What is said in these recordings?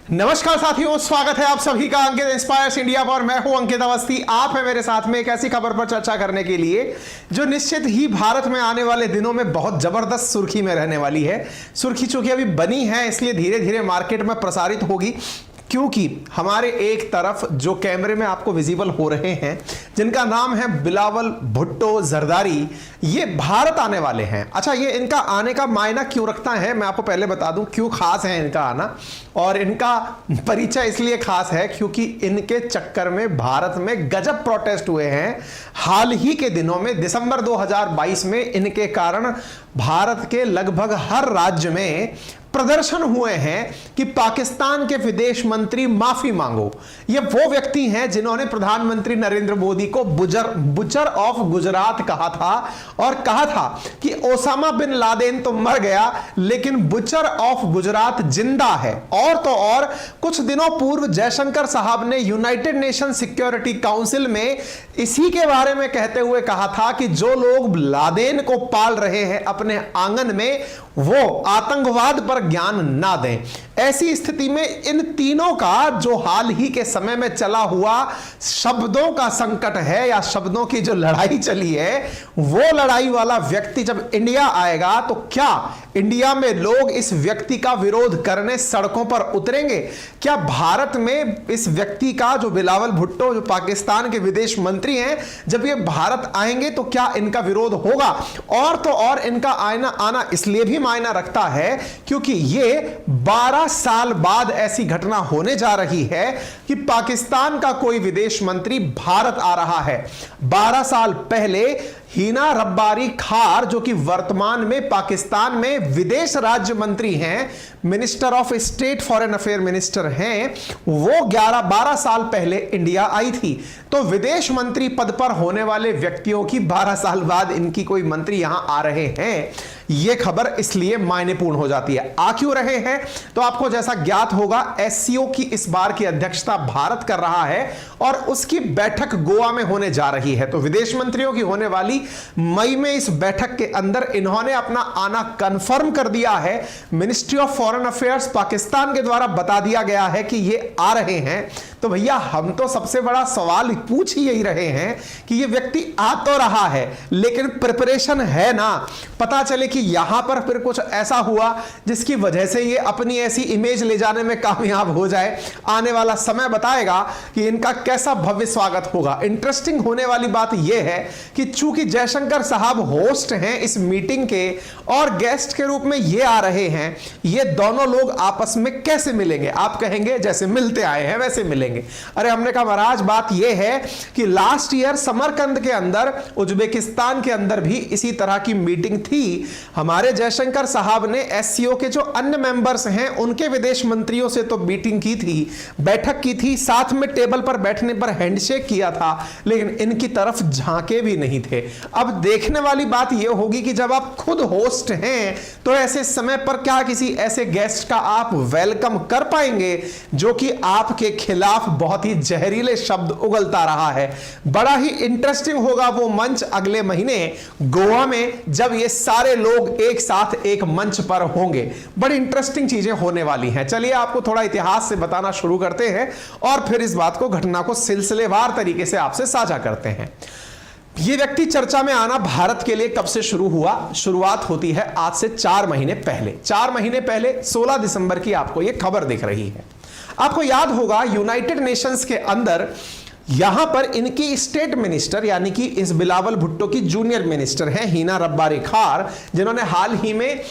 नमस्कार साथियों, स्वागत है आप सभी का अंकित इंस्पायर्स इंडिया पर। मैं हूं अंकित अवस्थी। आप है मेरे साथ में एक ऐसी खबर पर चर्चा करने के लिए जो निश्चित ही भारत में आने वाले दिनों में बहुत जबरदस्त सुर्खी में रहने वाली है। सुर्खी चूंकि अभी बनी है इसलिए धीरे धीरे मार्केट में प्रसारित होगी, क्योंकि हमारे एक तरफ जो कैमरे में आपको विजिबल हो रहे हैं जिनका नाम है बिलावल भुट्टो जरदारी, ये भारत आने वाले हैं। अच्छा, ये इनका आने का मायना क्यों रखता है मैं आपको पहले बता दूं क्यों खास है इनका आना। और इनका परिचय इसलिए खास है क्योंकि इनके चक्कर में भारत में गजब प्रोटेस्ट हुए हैं। हाल ही के दिनों में दिसंबर 2022 में इनके कारण भारत के लगभग हर राज्य में प्रदर्शन हुए हैं कि पाकिस्तान के विदेश मंत्री माफी मांगो। ये वो व्यक्ति हैं जिन्होंने प्रधानमंत्री नरेंद्र मोदी को बुचर ऑफ गुजरात कहा था और कहा था कि ओसामा बिन लादेन तो मर गया लेकिन बुचर ऑफ गुजरात जिंदा है। और तो और कुछ दिनों पूर्व जयशंकर साहब ने यूनाइटेड नेशन सिक्योरिटी काउंसिल में इसी के बारे में कहते हुए कहा था कि जो लोग लादेन को पाल रहे हैं अपने आंगन में वो आतंकवाद पर ज्ञान ना दें। ऐसी स्थिति में इन तीनों का जो हाल ही के समय में चला हुआ शब्दों का संकट है या शब्दों की जो लड़ाई चली है, वो लड़ाई वाला व्यक्ति जब इंडिया आएगा तो क्या इंडिया में लोग इस व्यक्ति का विरोध करने सड़कों पर उतरेंगे? क्या भारत में इस व्यक्ति का जो बिलावल भुट्टो जो पाकिस्तान के विदेश मंत्री हैं, जब ये भारत आएंगे तो क्या इनका विरोध होगा? और तो और इनका आना इसलिए भी मायना रखता है क्योंकि ये 12 साल बाद ऐसी घटना होने जा रही है कि पाकिस्तान का कोई विदेश मंत्री भारत आ रहा है। 12 साल पहले हीना रब्बारी खार जो कि वर्तमान में पाकिस्तान में विदेश राज्य मंत्री हैं, minister of state foreign affair minister हैं, वो 12 साल पहले इंडिया आई थी। तो विदेश मंत्री पद पर होने वाले व्यक्तियों की 12 साल बाद इनकी कोई मंत्री यहां आ रहे हैं, यह खबर इसलिए मायनेपूर्ण हो जाती है। आ क्यों रहे हैं? तो आपको जैसा ज्ञात होगा एससीओ की इस बार की अध्यक्षता भारत कर रहा है और उसकी बैठक गोवा में होने जा रही है। तो विदेश मंत्रियों की होने वाली मई में इस बैठक के अंदर इन्होंने अपना आना कंफर्म कर दिया है। Ministry of foreign affairs Pakistan के द्वारा बता दिया गया है कि ये आ रहे हैं। तो भैया हम तो सबसे बड़ा सवाल पूछ ही यही रहे हैं कि ये व्यक्ति आ तो रहा है लेकिन प्रिपरेशन है ना? पता चले कि यहां पर फिर कुछ ऐसा हुआ जिसकी वजह से ये अपनी ऐसी इमेज ले जाने में कामयाब हो जाए। आने वाला समय बताएगा कि इनका कैसा भव्य स्वागत होगा। इंटरेस्टिंग होने वाली बात यह है कि चूंकि जयशंकर साहब होस्ट हैं इस मीटिंग के और गेस्ट के रूप में ये आ रहे हैं, ये दोनों लोग आपस में कैसे मिलेंगे? आप कहेंगे जैसे मिलते आए हैं वैसे मिलेंगे। अरे हमने कहा महाराज बात यह है कि लास्ट ईयर समरकंद के अंदर उज्बेकिस्तान के अंदर भी इसी तरह की मीटिंग थी। हमारे जयशंकर साहब ने एससीओ के जो अन्य मेंबर्स हैं उनके विदेश मंत्रियों से तो मीटिंग की थी, बैठक की थी, साथ में टेबल पर बैठने पर हैंडशेक किया था, लेकिन इनकी तरफ झांके भी नहीं थे। अब देखने वाली बात यह होगी कि जब आप खुद होस्ट हैं तो ऐसे समय पर क्या किसी ऐसे गेस्ट का आप वेलकम कर पाएंगे जो कि आपके खिलाफ बहुत ही जहरीले शब्द उगलता रहा है? बड़ा ही इंटरेस्टिंग होगा वो मंच अगले महीने गोवा में जब ये सारे लोग एक साथ एक मंच पर होंगे। बड़ी इंटरेस्टिंग चीजें होने वाली हैं। चलिए आपको थोड़ा इतिहास से बताना शुरू करते हैं और फिर इस बात को घटना को सिलसिलेवार तरीके से आपसे साझा करते हैं। ये व्यक्ति चर्चा में आना भारत के लिए कब से शुरू हुआ? शुरुआत होती है आज से 4 महीने पहले। 4 महीने पहले 16 दिसंबर की आपको यह खबर दिख रही है। आपको याद होगा यूनाइटेड नेशंस के अंदर यहां पर इनकी स्टेट मिनिस्टर यानी कि इस बिलावल भुट्टो की जूनियर मिनिस्टर हैं हीना रब्बारी खार, जिन्होंने हाल ही में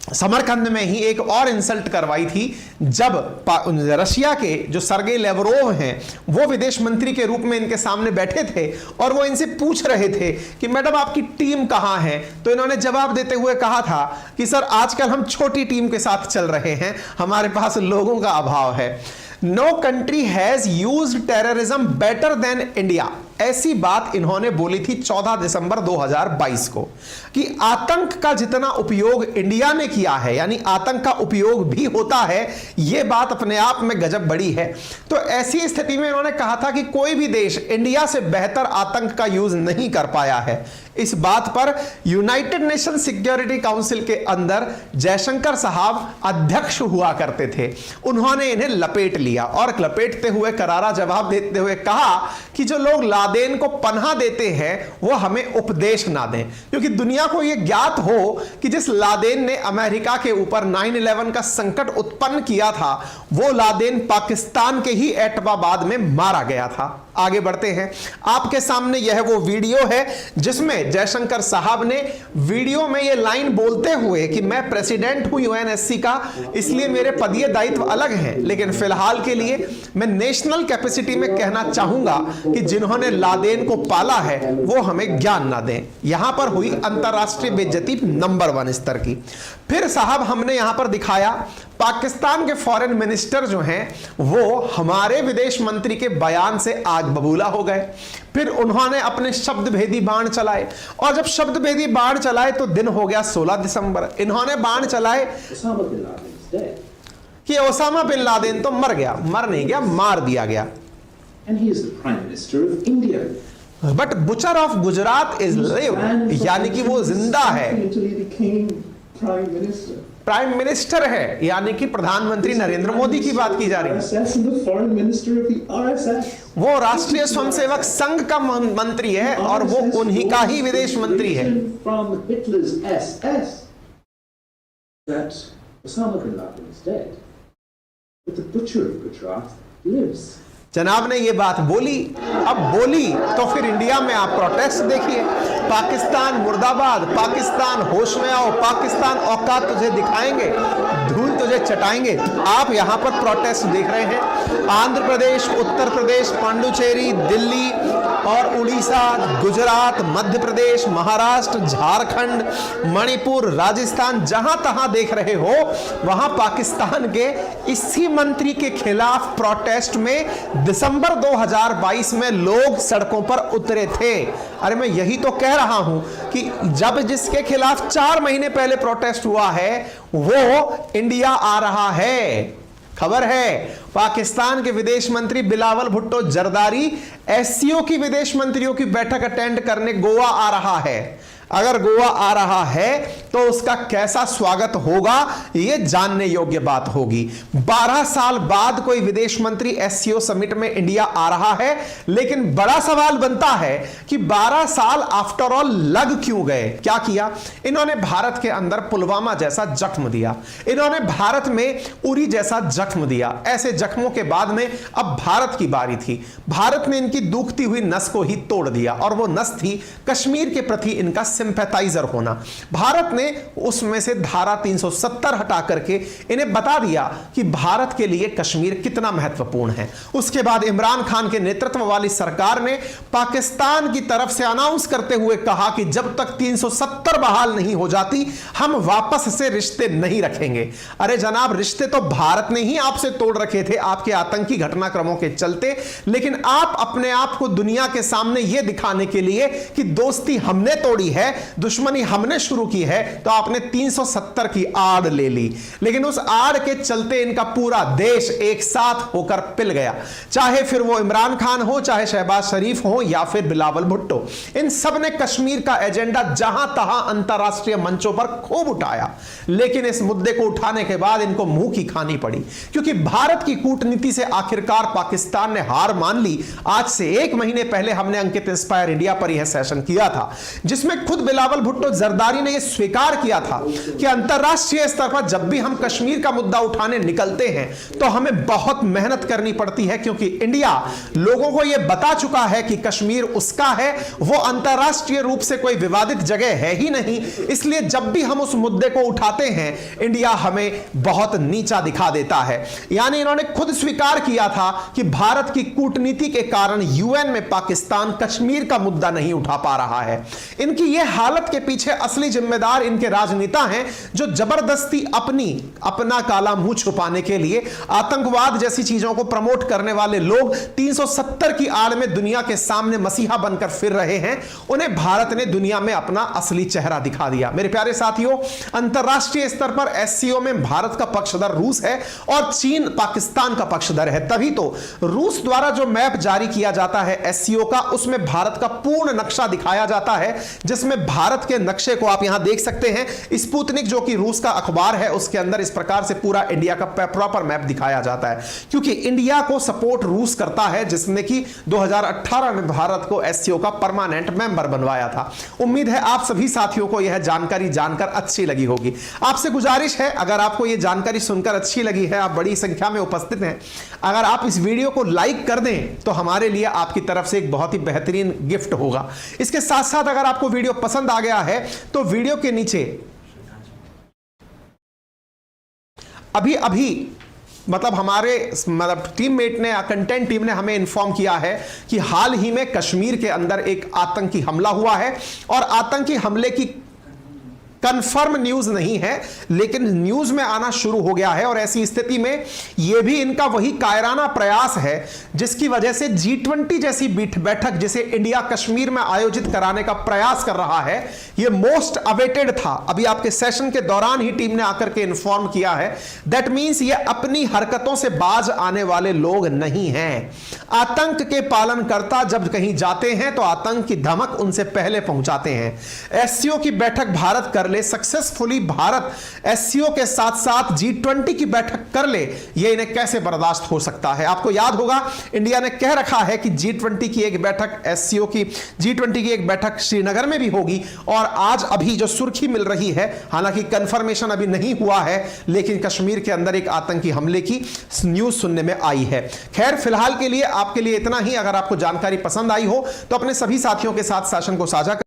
समरकंद में ही एक और इंसल्ट करवाई थी जब रशिया के जो सर्गेई लेवरोव हैं वो विदेश मंत्री के रूप में इनके सामने बैठे थे और वो इनसे पूछ रहे थे कि मैडम आपकी टीम कहां है? तो इन्होंने जवाब देते हुए कहा था कि सर आजकल हम छोटी टीम के साथ चल रहे हैं, हमारे पास लोगों का अभाव है। No country has used terrorism better than India. ऐसी बात इन्होंने बोली थी 14 दिसंबर 2022 को कि आतंक का जितना उपयोग इंडिया ने किया है, यानी आतंक का उपयोग भी होता है, यह बात अपने आप में गजब बड़ी है। तो ऐसी स्थिति में इन्होंने कहा था कि कोई भी देश इंडिया से बेहतर आतंक का यूज नहीं कर पाया है। इस बात पर यूनाइटेड नेशन सिक्योरिटी काउंसिल के अंदर जयशंकर साहब अध्यक्ष हुआ करते थे। उन्होंने इन्हें लपेट लिया और लपेटते हुए करारा जवाब देते हुए कहा कि जो लोग लादेन को पनाह देते हैं वो हमें उपदेश ना दें, क्योंकि दुनिया को यह ज्ञात हो कि जिस लादेन ने अमेरिका के ऊपर 9/11 का संकट उत्पन्न किया था वो लादेन पाकिस्तान के ही एटमाबाद में मारा गया था। आगे बढ़ते हैं, आपके सामने यह वो वीडियो है जिसमें जयशंकर साहब ने वीडियो में यह लाइन बोलते हुए कि मैं प्रेसिडेंट हूं यूएनएससी का, इसलिए मेरे पदीय दायित्व अलग हैं, लेकिन फिलहाल के लिए मैं नेशनल कैपेसिटी में कहना चाहूंगा कि जिन्होंने लादेन को पाला है वो हमें ज्ञान ना दें। यहां पर हुई अंतरराष्ट्रीय बेइज्जती नंबर 1 स्तर की। फिर साहब हमने यहां पर दिखाया पाकिस्तान के फॉरेन मिनिस्टर जो हैं वो हमारे विदेश मंत्री के बयान से आग बबूला हो गए। फिर उन्होंने अपने शब्द भेदी बाण चलाए, और जब शब्द भेदी बाण चलाए तो दिन हो गया 16 दिसंबर। इन्होंने बाण चलाए कि ओसामा बिन लादेन तो मर गया, मर नहीं गया, मार दिया गया। But butcher of Gujarat is live, यानी कि वो जिंदा है, प्राइम मिनिस्टर है, यानी कि प्रधानमंत्री नरेंद्र मोदी की बात की जा रही है। वो राष्ट्रीय स्वयंसेवक संघ का मंत्री है और वो उन्हीं का ही विदेश मंत्री है। जनाब ने ये बात बोली, अब बोली तो फिर इंडिया में आप प्रोटेस्ट देखिए, पाकिस्तान मुर्दाबाद, पाकिस्तान होश में आओ, पाकिस्तान औकात तुझे दिखाएंगे, धूल तुझे चटाएंगे। आप यहां पर प्रोटेस्ट देख रहे हैं। आंध्र प्रदेश, उत्तर प्रदेश, पांडुचेरी, दिल्ली और उड़ीसा, गुजरात, मध्य प्रदेश, महाराष्ट्र, झारखंड, मणिपुर, राजस्थान, जहां तहां देख रहे हो वहां पाकिस्तान के इसी मंत्री के खिलाफ प्रोटेस्ट में दिसंबर 2022 में लोग सड़कों पर उतरे थे। अरे मैं यही तो कह रहा हूं कि जब जिसके खिलाफ 4 महीने पहले प्रोटेस्ट हुआ है वो इंडिया आ रहा है। खबर है पाकिस्तान के विदेश मंत्री बिलावल भुट्टो जरदारी एससीओ की विदेश मंत्रियों की बैठक अटेंड करने गोवा आ रहा है। अगर गोवा आ रहा है तो उसका कैसा स्वागत होगा यह जानने योग्य बात होगी। 12 साल बाद कोई विदेश मंत्री एससीओ समिट में इंडिया आ रहा है, लेकिन बड़ा सवाल बनता है कि 12 साल आफ्टर ऑल लग क्यों गए। क्या किया इन्होंने? भारत के अंदर पुलवामा जैसा जख्म दिया, इन्होंने भारत में उरी जैसा जख्म दिया। ऐसे जख्मों के बाद में अब भारत की बारी थी। भारत ने इनकी दुखती हुई नस को ही तोड़ दिया और वो नस थी कश्मीर के प्रति इनका सिंपैथाइजर होना। भारत ने उसमें से धारा 370 हटा करके इन्हें बता दिया कि भारत के लिए कश्मीर कितना महत्वपूर्ण है। उसके बाद इमरान खान के नेतृत्व वाली सरकार ने पाकिस्तान की तरफ से अनाउंस करते हुए कहा कि जब तक 370 बहाल नहीं हो जाती हम वापस से रिश्ते नहीं रखेंगे। अरे जनाब, रिश्ते तो भारत ने ही आपसे तोड़ रखे थे आपके आतंकी घटनाक्रमों के चलते, लेकिन आप अपने आप को दुनिया के सामने यह दिखाने के लिए कि दोस्ती हमने तोड़ी है, दुश्मनी हमने शुरू की है, तो आपने 370 की आड़ ले ली। लेकिन उस आड़ के चलते इनका पूरा देश एक साथ होकर पिल गया। चाहे फिर वो इमरान खान हो, चाहे शहबाज शरीफ हो या फिर बिलावल भुट्टो, इन सब ने कश्मीर का एजेंडा जहां तहां अंतरराष्ट्रीय मंचों पर खूब उठाया। लेकिन इस मुद्दे को उठाने के बाद इनको मुंह की खानी पड़ी, क्योंकि भारत की कूटनीति से आखिरकार पाकिस्तान ने हार मान ली। आज से 1 महीने पहले हमने अंकित इंस्पायर इंडिया पर यह सेशन किया था, जिसमें खुद बिलावल भुट्टो जरदारी ने यह स्वीकार किया था कि अंतरराष्ट्रीय स्तर पर जब भी हम कश्मीर का मुद्दा उठाने निकलते हैं तो हमें बहुत मेहनत करनी पड़ती है, क्योंकि इंडिया लोगों को यह बता चुका है कि कश्मीर उसका है, वो अंतरराष्ट्रीय रूप से कोई विवादित जगह है ही नहीं। इसलिए जब भी हम उस मुद्दे को उठाते हैं इंडिया हमें बहुत नीचा दिखा देता है। यानी इन्होंने खुद स्वीकार किया था कि भारत की कूटनीति के कारण यूएन में पाकिस्तान कश्मीर का मुद्दा नहीं उठा पा रहा है। इनकी यह हालत के पीछे असली जिम्मेदार इनके राजनेता हैं, जो जबरदस्ती अपना काला मुंह छुपाने के लिए आतंकवाद जैसी चीजों को प्रमोट करने वाले लोग 370 की आड़ में दुनिया के सामने मसीहा बनकर फिर रहे हैं। उन्हें भारत ने दुनिया में अपना असली चेहरा दिखा दिया। मेरे प्यारे साथियों, अंतरराष्ट्रीय स्तर पर एससीओ में भारत का पक्षधर रूस है और चीन पाकिस्तान का पक्षधर है। तभी तो रूस द्वारा जो मैप जारी किया जाता है एससीओ का, उसमें भारत का पूर्ण नक्शा दिखाया जाता है, जिसमें भारत के नक्शे को आप यहां देख सकते हैं। स्पुतनिक जो कि रूस का अखबार है, उसके अंदर इस प्रकार से पूरा इंडिया का प्रॉपर मैप दिखाया जाता है, क्योंकि इंडिया को सपोर्ट रूस करता है, जिसने कि 2018 में भारत को एससीओ का परमानेंट मेंबर बनवाया था। उम्मीद है आप सभी साथियों को यह जानकारी जानकर अच्छी लगी होगी। आपसे गुजारिश है, अगर आपको यह जानकारी सुनकर अच्छी लगी है, आप बड़ी संख्या में उपस्थित हैं, अगर आप इस वीडियो को लाइक कर दें तो हमारे लिए आपकी तरफ से एक बहुत ही बेहतरीन गिफ्ट होगा। इसके साथ साथ अगर आपको वीडियो पसंद आ गया है तो वीडियो के नीचे अभी हमारे टीममेट ने, कंटेंट टीम ने हमें इन्फॉर्म किया है कि हाल ही में कश्मीर के अंदर एक आतंकी हमला हुआ है, और आतंकी हमले की कंफर्म न्यूज नहीं है, लेकिन न्यूज में आना शुरू हो गया है। और ऐसी स्थिति में यह भी इनका वही कायराना प्रयास है जिसकी वजह से G20 जैसी बैठक जिसे इंडिया कश्मीर में आयोजित कराने का प्रयास कर रहा है, यह मोस्ट अवेटेड था। अभी आपके सेशन के दौरान ही टीम ने आकर के इन्फॉर्म किया है। दैट मींस ये अपनी हरकतों से बाज आने वाले लोग नहीं हैं। आतंक के पालनकर्ता जब कहीं जाते हैं तो आतंक की धमक उनसे पहले पहुंचाते हैं। एससीओ की बैठक भारत कर ले सक्सेसफुली, भारत एससीओ के साथ साथ G20 की बैठक कर ले, यह इन्हें कैसे बर्दाश्त हो सकता है। आपको याद होगा इंडिया ने कह रखा है कि G20 की एक बैठक, एससीओ की G20 की एक बैठक श्रीनगर में भी होगी, और आज अभी जो सुर्खी मिल रही है, हालांकि कंफर्मेशन अभी नहीं हुआ है, लेकिन कश्मीर के अंदर एक आतंकी हमले की न्यूज सुनने में आई है। खैर, फिलहाल के लिए आपके लिए इतना ही। अगर आपको जानकारी पसंद आई हो तो अपने सभी साथियों के साथ सेशन को साझा